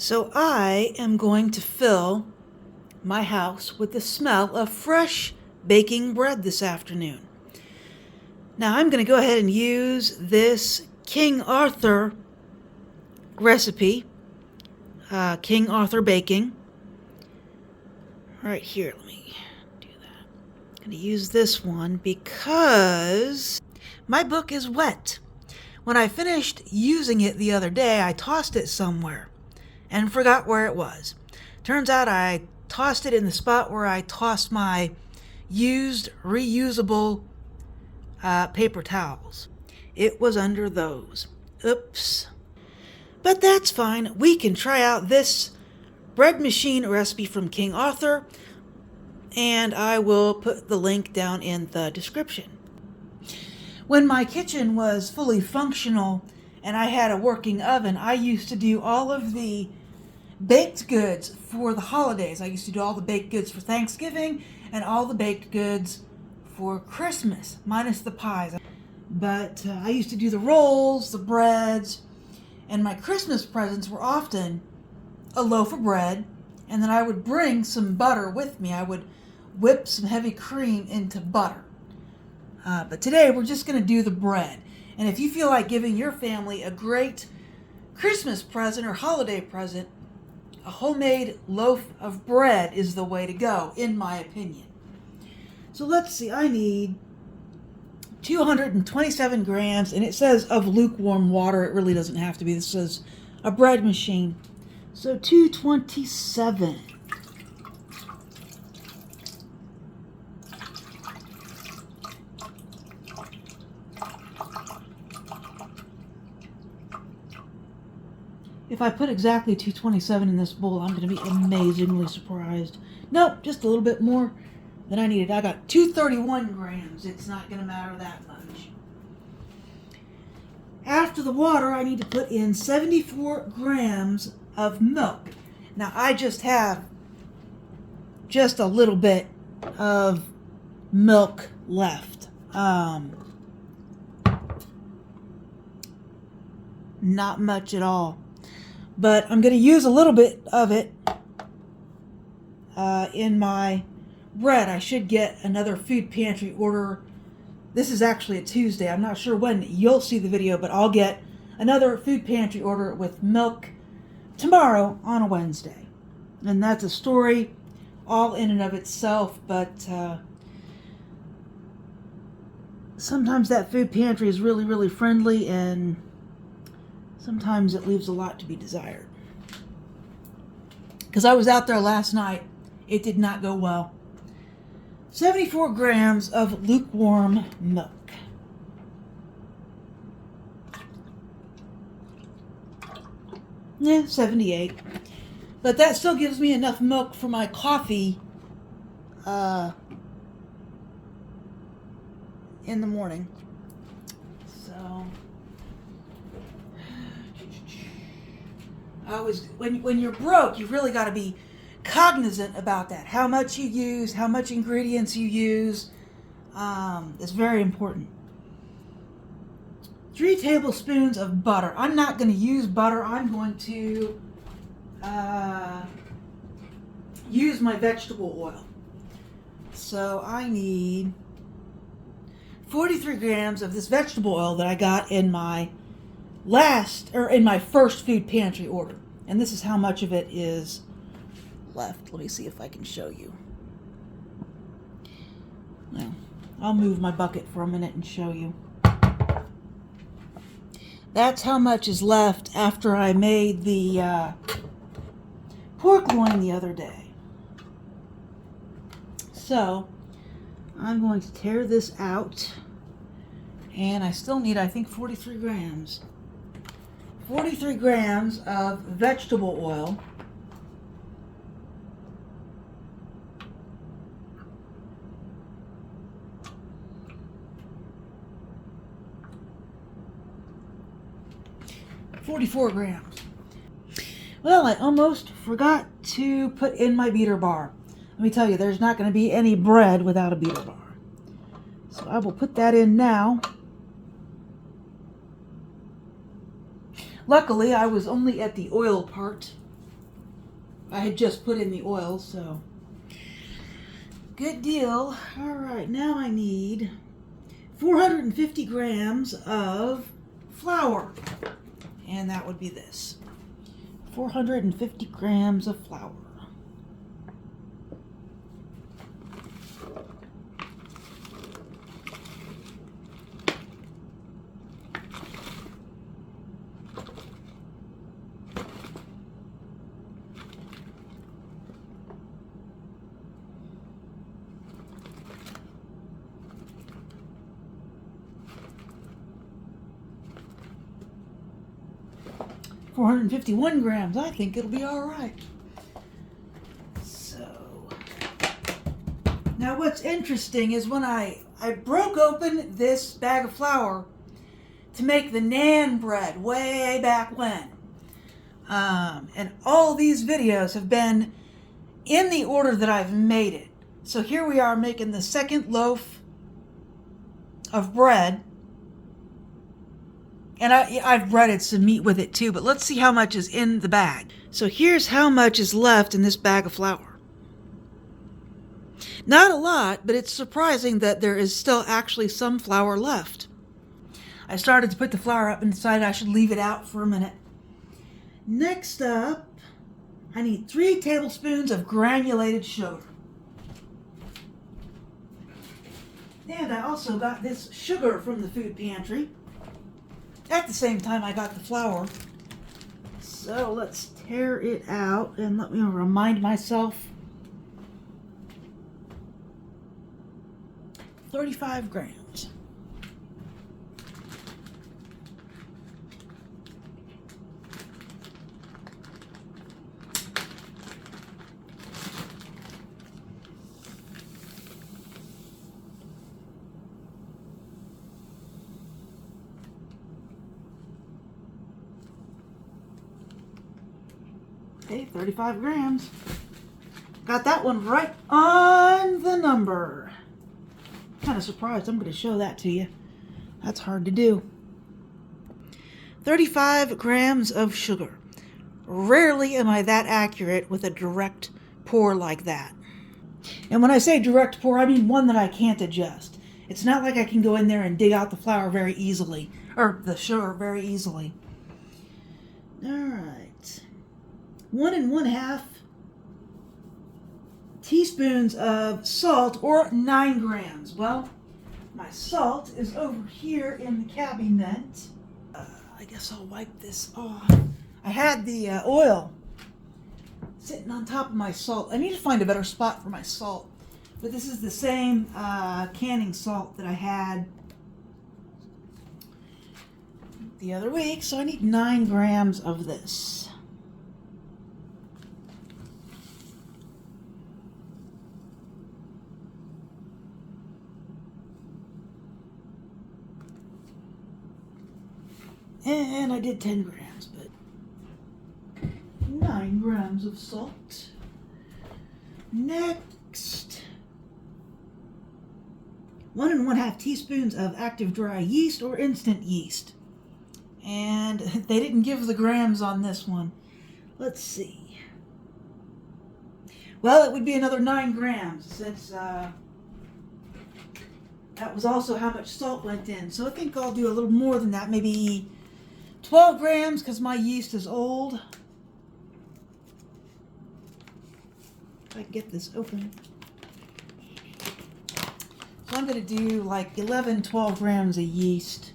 So I am going to fill my house with the smell of fresh baking bread this afternoon. Now I'm going to go ahead and use this King Arthur recipe, King Arthur Baking. Right here, let me do that. I'm going to use this one because my book is wet. When I finished using it the other day, I tossed it somewhere and forgot where it was. Turns out I tossed it in the spot where I tossed my used, reusable paper towels. It was under those. Oops. But that's fine. We can try out this bread machine recipe from King Arthur, and I will put the link down in the description. When my kitchen was fully functional and I had a working oven, I used to do all of the baked goods for the holidays. I used to do all the baked goods for Thanksgiving and all the baked goods for Christmas, minus the pies. But I used to do the rolls, the breads, and my Christmas presents were often a loaf of bread, and then I would bring some butter with me. I would whip some heavy cream into butter. But today we're just going to do the bread. And if you feel like giving your family a great Christmas present or holiday present, a homemade loaf of bread is the way to go, in my opinion. So let's see, I need 227 grams, and it says of lukewarm water. It really doesn't have to be. This says a bread machine. So 227. If I put exactly 227 in this bowl, I'm going to be amazingly surprised. Nope, just a little bit more than I needed. I got 231 grams. It's not going to matter that much. After the water, I need to put in 74 grams of milk. Now, I just have just a little bit of milk left. Not much at all. But I'm going to use a little bit of it in my bread. I should get another food pantry order. This is actually a Tuesday. I'm not sure when you'll see the video, but I'll get another food pantry order with milk tomorrow on a Wednesday. And that's a story all in and of itself, but sometimes that food pantry is really, really friendly, and sometimes it leaves a lot to be desired. Because I was out there last night, it did not go well. 74 grams of lukewarm milk. Yeah, 78. But that still gives me enough milk for my coffee in the morning. So when you're broke, you've really got to be cognizant about that. How much you use, how much ingredients you use, is very important. 3 tablespoons of butter. I'm not going to use butter. I'm going to use my vegetable oil. So I need 43 grams of this vegetable oil that I got in my first food pantry order. And this is how much of it is left. Let me see if I can show you. Well, I'll move my bucket for a minute and show you. That's how much is left after I made the pork loin the other day. So I'm going to tear this out, and I still need, I think, 43 grams. 43 grams of vegetable oil. $44 grams. Well, I almost forgot to put in my beater bar. Let me tell you, there's not going to be any bread without a beater bar. So I will put that in now. Luckily, I was only at the oil part I had just put in the oil, so good deal. All right, now I need 450 grams of flour, and that would be this. 450 grams of flour. $451 grams. I think it'll be all right. So now what's interesting is when I broke open this bag of flour to make the naan bread way back when. And all these videos have been in the order that I've made it. So here we are making the second loaf of bread. And I've breaded some meat with it too, but let's see how much is in the bag. So here's how much is left in this bag of flour. Not a lot, but it's surprising that there is still actually some flour left. I started to put the flour up and decided I should leave it out for a minute. Next up, I need 3 tablespoons of granulated sugar. And I also got this sugar from the food pantry. At the same time, I got the flour. So let's tear it out and let me remind myself. 35 grams. Okay, 35 grams. Got that one right on the number. Kind of surprised I'm going to show that to you. That's hard to do. 35 grams of sugar. Rarely am I that accurate with a direct pour like that. And when I say direct pour, I mean one that I can't adjust. It's not like I can go in there and dig out the flour very easily, or the sugar very easily. All right. 1 1/2 teaspoons of salt, or 9 grams. Well, my salt is over here in the cabinet. I guess I'll wipe this off. I had the oil sitting on top of my salt. I need to find a better spot for my salt. But this is the same canning salt that I had the other week, so I need 9 grams of this. And I did 10 grams, but 9 grams of salt. Next, 1 1/2 teaspoons of active dry yeast or instant yeast. And they didn't give the grams on this one. Let's see. Well, it would be another 9 grams since that was also how much salt went in. So I think I'll do a little more than that, maybe 12 grams because my yeast is old. If I can get this open. So I'm going to do like 11, 12 grams of yeast.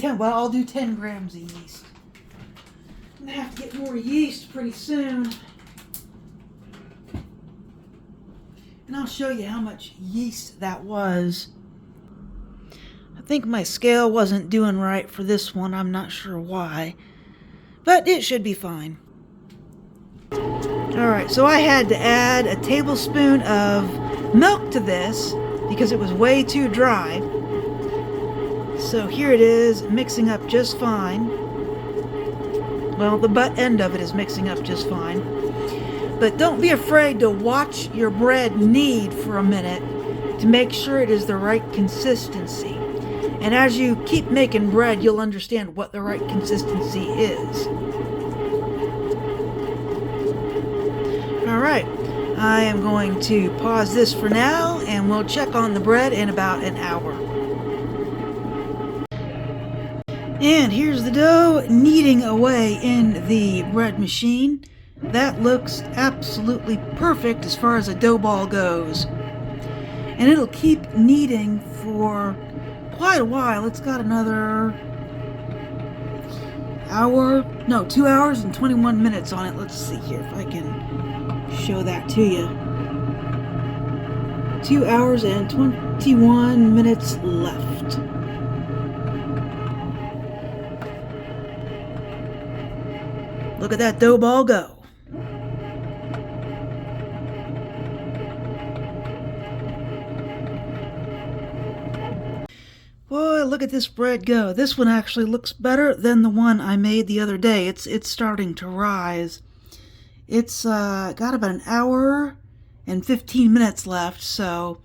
Well, I'll do 10 grams of yeast. I'm going to have to get more yeast pretty soon. And I'll show you how much yeast that was. think my scale wasn't doing right for this one. I'm not sure why, but it should be fine. Alright, so I had to add a tablespoon of milk to this because it was way too dry. So here it is, mixing up just fine. Well, the butt end of it is mixing up just fine. But don't be afraid to watch your bread knead for a minute to make sure it is the right consistency. And as you keep making bread, you'll understand what the right consistency is. Alright, I am going to pause this for now, and we'll check on the bread in about an hour. And here's the dough kneading away in the bread machine. That looks absolutely perfect as far as a dough ball goes. And it'll keep kneading for quite a while. It's got another 2 hours and 21 minutes on it. Let's see here if I can show that to you. 2 hours and 21 minutes left. Look at that dough ball go. Boy, look at this bread go. This one actually looks better than the one I made the other day. It's starting to rise. It's got about an hour and 15 minutes left, so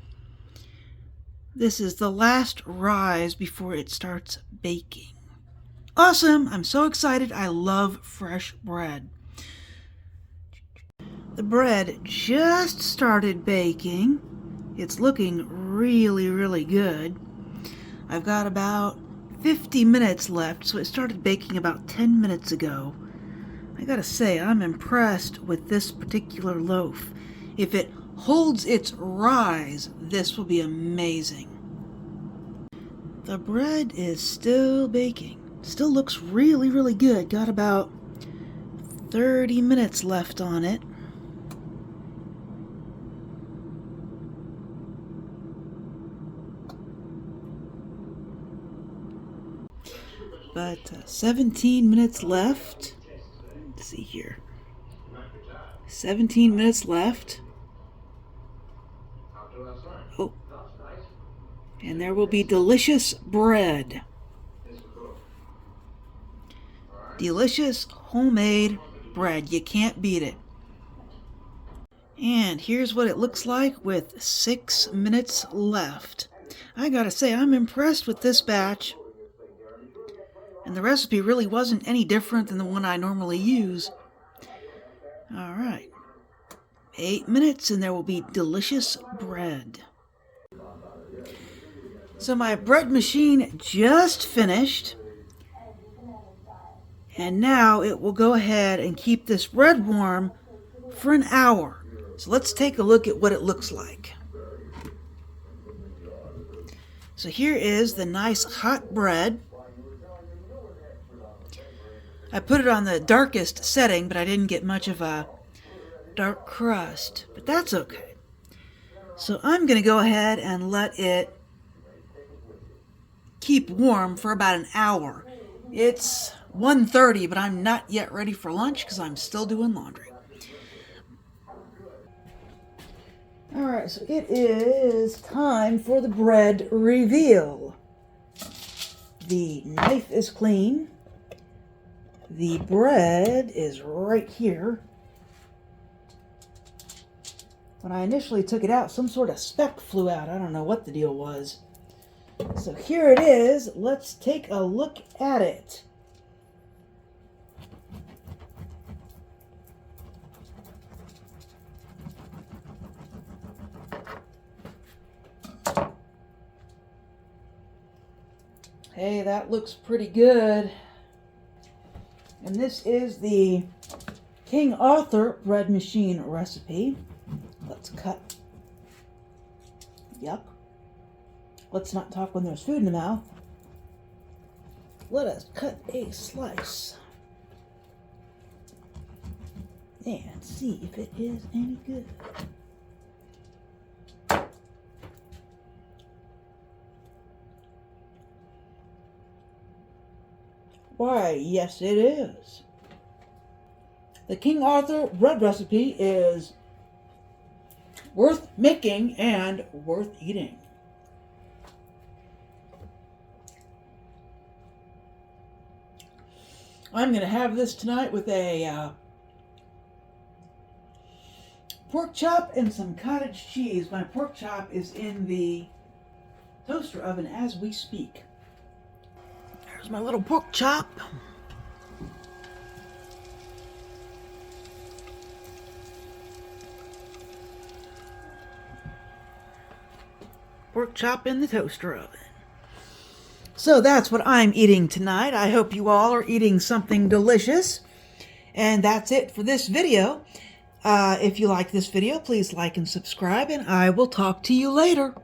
this is the last rise before it starts baking. Awesome! I'm so excited. I love fresh bread. The bread just started baking. It's looking really, really good. I've got about 50 minutes left, so it started baking about 10 minutes ago. I gotta say, I'm impressed with this particular loaf. If it holds its rise, this will be amazing. The bread is still baking. Still looks really, really good. Got about 30 minutes left on it. But 17 minutes left. Let's see here. 17 minutes left. Oh. And there will be delicious bread. Delicious homemade bread. You can't beat it. And here's what it looks like with 6 minutes left. I gotta say, I'm impressed with this batch. And the recipe really wasn't any different than the one I normally use. Alright. 8 minutes and there will be delicious bread. So my bread machine just finished. And now it will go ahead and keep this bread warm for an hour. So let's take a look at what it looks like. So here is the nice hot bread. I put it on the darkest setting, but I didn't get much of a dark crust. But that's okay. So I'm going to go ahead and let it keep warm for about an hour. It's 1:30, but I'm not yet ready for lunch because I'm still doing laundry. Alright, so it is time for the bread reveal. The knife is clean. The bread is right here. When I initially took it out, some sort of speck flew out. I don't know what the deal was. So here it is. Let's take a look at it. Hey, that looks pretty good. And this is the King Arthur bread machine recipe. Let's cut. Yuck. Let's not talk when there's food in the mouth. Let us cut a slice and see if it is any good. Why, yes it is. The King Arthur bread recipe is worth making and worth eating. I'm going to have this tonight with a pork chop and some cottage cheese. My pork chop is in the toaster oven as we speak. There's my little pork chop. Pork chop in the toaster oven. So that's what I'm eating tonight. I hope you all are eating something delicious. And that's it for this video. If you like this video, please like and subscribe, and I will talk to you later.